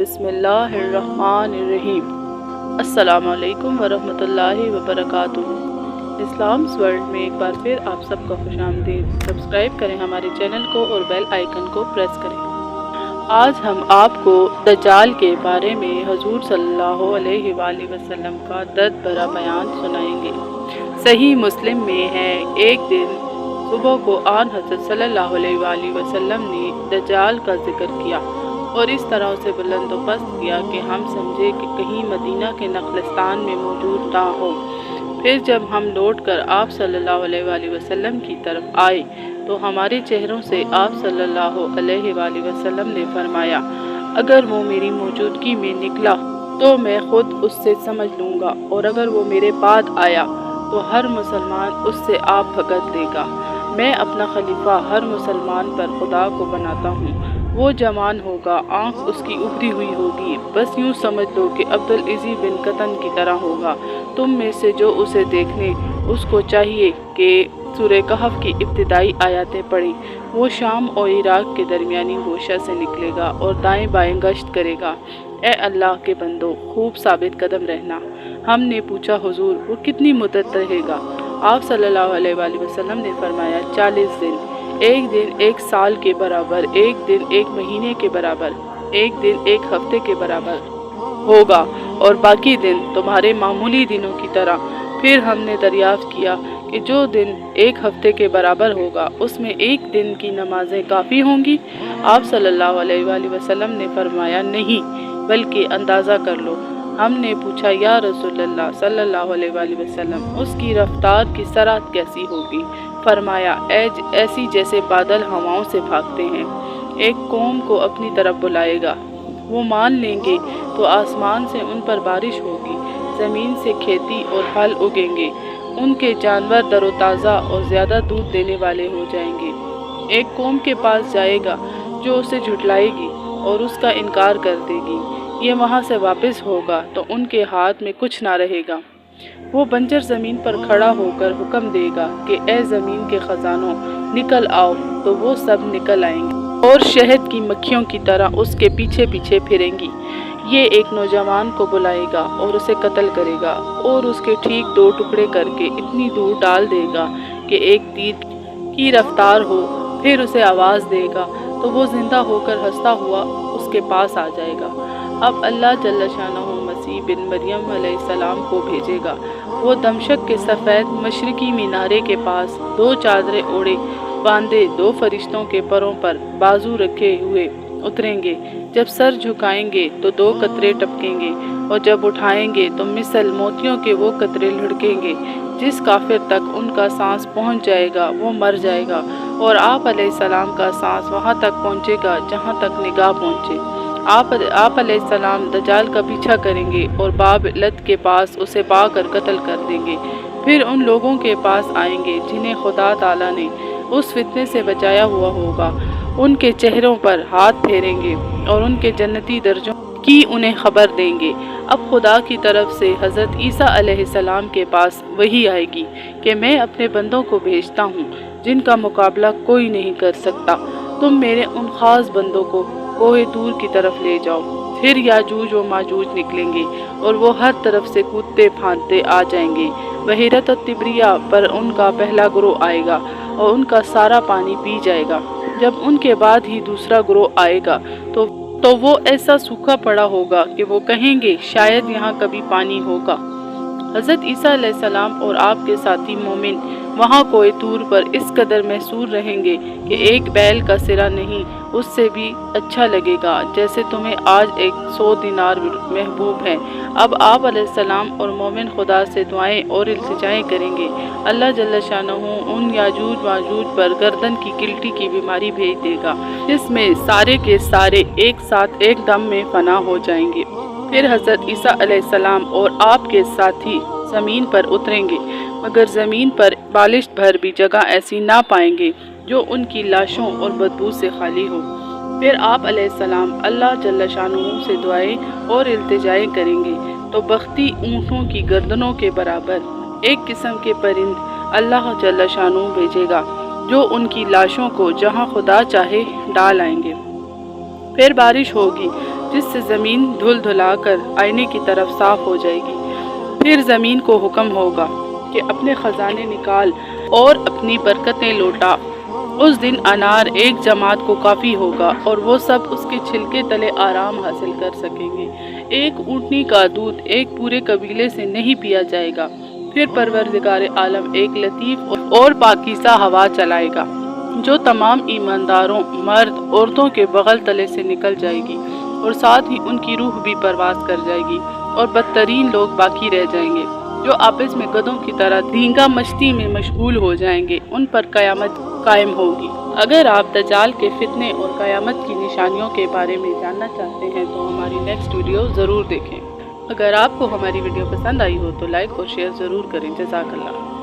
बिस्मिल्लाहिर्रहमानिर्रहीम। अस्सलाम वालेकुम वरहमतुल्लाहि वबरकातुहू। इस्लाम्स वर्ल्ड में एक बार फिर आप सबका खुशामदीद। सब्सक्राइब करें हमारे चैनल को और बेल आइकन को प्रेस करें। आज हम आपको दज्जाल के बारे में हुजूर सल्लल्लाहु अलैहि वसल्लम का दर्द भरा बयान सुनाएंगे। सही मुस्लिम में है, एक दिन सुबह को आन हज़रत सल्लल्लाहु अलैहि वसल्लम ने दज्जाल का जिक्र किया और इस तरह से बुलंदोबस्त किया कि हम समझे कि कहीं मदीना के नखलस्तान में मौजूद ना हो। फिर जब हम लौट कर आप सल्लल्लाहु अलैहि वसल्लम की तरफ आए तो हमारे चेहरों से आप सल्लल्लाहु अलैहि वसल्लम ने फरमाया, अगर वो मेरी मौजूदगी में निकला तो मैं खुद उससे समझ लूँगा, और अगर वो मेरे बाद आया तो हर मुसलमान उससे आप भगत देगा। मैं अपना खलीफा हर मुसलमान पर खुदा को बनाता हूँ। वो जवान होगा, आँख उसकी उभरी हुई होगी, बस यूँ समझ लो कि अब्दुल इज़ी बिन कतन की तरह होगा। तुम में से जो उसे देखने, उसको चाहिए कि सूरह कहफ की इब्तिदाई आयतें पढ़ें। वो शाम और इराक के दरमियानी गोशा से निकलेगा और दाएं बाएं गश्त करेगा। ए अल्लाह के बंदो, खूब साबित कदम रहना। हमने पूछा, हुजूर वो कितनी मुद्दत रहेगा? आप सल्लल्लाहु अलैहि वसल्लम ने फरमाया, 40 दिन। एक दिन एक साल के बराबर, एक दिन एक महीने के बराबर, एक दिन एक हफ्ते के बराबर होगा और बाकी दिन तुम्हारे मामूली दिनों की तरह। फिर हमने दरियाफ्त किया कि जो दिन एक हफ्ते के बराबर होगा उसमें एक दिन की नमाजें काफ़ी होंगी? आप सल्लल्लाहु अलैहि वसल्लम ने फरमाया, नहीं, बल्कि अंदाज़ा कर लो। हमने पूछा, या रसूलल्लाह सल्लल्लाहु अलैहि वसल्लम, उसकी रफ्तार की सरअत कैसी होगी? फरमाया, ऐसी जैसे बादल हवाओं से भागते हैं। एक कौम को अपनी तरफ बुलाएगा, वो मान लेंगे तो आसमान से उन पर बारिश होगी, ज़मीन से खेती और फल उगेंगे, उनके जानवर तरोताज़ा और ज़्यादा दूध देने वाले हो जाएंगे। एक कौम के पास जाएगा जो उसे झुठलाएगी और उसका इनकार कर देगी। ये वहाँ से वापस होगा तो उनके हाथ में कुछ ना रहेगा। वो बंजर ज़मीन पर खड़ा होकर हुक्म देगा कि ए ज़मीन के ख़जानों, निकल आओ, तो वो सब निकल आएंगे और शहद की मक्खियों की तरह उसके पीछे पीछे फिरेंगी। ये एक नौजवान को बुलाएगा और उसे कत्ल करेगा और उसके ठीक 2 टुकड़े करके इतनी दूर डाल देगा कि एक तीर की रफ्तार हो। फिर उसे आवाज़ देगा तो वो ज़िंदा होकर हंसता हुआ उसके पास आ जाएगा। अब अल्लाह जल्ल शानहू मसीह बिन मरियम अलैहिस्सलाम को भेजेगा। वो दमशक के सफ़ेद मशरकी मीनारे के पास 2 चादरें ओढ़े बांधे 2 फरिश्तों के परों पर बाजू रखे हुए उतरेंगे। जब सर झुकाएंगे तो 2 कतरे टपकेंगे और जब उठाएंगे तो मिसल मोतियों के वो कतरे लुढ़केंगे। जिस काफिर तक उनका सांस पहुंच जाएगा वो मर जाएगा और आप अलैहिस्सलाम का सांस वहां तक पहुंचेगा जहां तक निगाह पहुंचे। आप अलैहिस्सलाम दज्जाल का पीछा करेंगे और बाब लत के पास उसे पाकर कत्ल कर देंगे। फिर उन लोगों के पास आएंगे जिन्हें खुदा ताला ने उस फितने से बचाया हुआ होगा। उनके चेहरों पर हाथ फेरेंगे और उनके जन्नती दर्जों की उन्हें खबर देंगे। अब खुदा की तरफ से हज़रत ईसा अलैहिस्सलाम के पास वही आएगी कि मैं अपने बंदों को भेजता हूँ जिनका मुकाबला कोई नहीं कर सकता। तुम मेरे उन ख़ास बंदों को कोहे दूर की तरफ ले जाओ। फिर याजूज व माजूज निकलेंगे और वो हर तरफ से कूदते फांदते आ जाएंगे। बहीरत और तिब्रिया पर उनका पहला ग्रोह आएगा और उनका सारा पानी पी जाएगा। जब उनके बाद ही दूसरा ग्रोह आएगा तो वो ऐसा सूखा पड़ा होगा कि वो कहेंगे शायद यहाँ कभी पानी होगा। हज़रत ईसा अलैहिस्सलाम और आपके साथी मोमिन वहाँ कोई तूर पर इस कदर महसूर रहेंगे कि एक बैल का सिरा नहीं उससे भी अच्छा लगेगा, जैसे तुम्हें आज 100 दिनार महबूब है। अब आप अलैहिस्सलाम और मोमिन खुदा से दुआएं और इल्तिजाएं करेंगे। अल्लाह जल्ल शानहू उन याजूज माजूज पर गर्दन की गिल्टी की बीमारी भेज देगा जिसमें सारे के सारे एक साथ एक दम में फना हो जाएंगे। फिर हज़रत ईसा अलैहिस्सलाम और आपके साथी ज़मीन पर उतरेंगे, मगर ज़मीन पर बालिश भर भी जगह ऐसी ना पाएंगे जो उनकी लाशों और बदबू से खाली हो। फिर आप अलैहिस्सलाम अल्लाह जल्ल शानहू से दुआएं और इल्तिजाएं करेंगे तो बख्ती ऊँटों की गर्दनों के बराबर एक किस्म के परिंद अल्लाह जल्ल शानहू भेजेगा जो उनकी लाशों को जहाँ खुदा चाहे डाल आएंगे। फिर बारिश होगी جس سے زمین دھل دھلا کر آئینے کی طرف صاف ہو جائے گی۔ پھر زمین کو حکم ہوگا کہ اپنے خزانے نکال اور اپنی برکتیں لوٹا۔ اس دن انار ایک جماعت کو کافی ہوگا اور وہ سب اس کے چھلکے تلے آرام حاصل کر سکیں گے۔ ایک اونٹنی کا دودھ ایک پورے قبیلے سے نہیں پیا جائے گا۔ پھر پروردگار عالم ایک لطیف اور پاکیزہ ہوا چلائے گا جو تمام ایمانداروں، مرد، عورتوں کے بغل تلے سے نکل جائے گی، اور ساتھ ہی ان کی روح بھی پرواز کر جائے گی، اور بدترین لوگ باقی رہ جائیں گے جو آپس میں گدھوں کی طرح دھینگا مشتی میں مشغول ہو جائیں گے۔ ان پر قیامت قائم ہوگی۔ اگر آپ دجال کے فتنے اور قیامت کی نشانیوں کے بارے میں جاننا چاہتے ہیں تو ہماری نیکسٹ ویڈیو ضرور دیکھیں۔ اگر آپ کو ہماری ویڈیو پسند آئی ہو تو لائک اور شیئر ضرور کریں۔ جزاک اللہ۔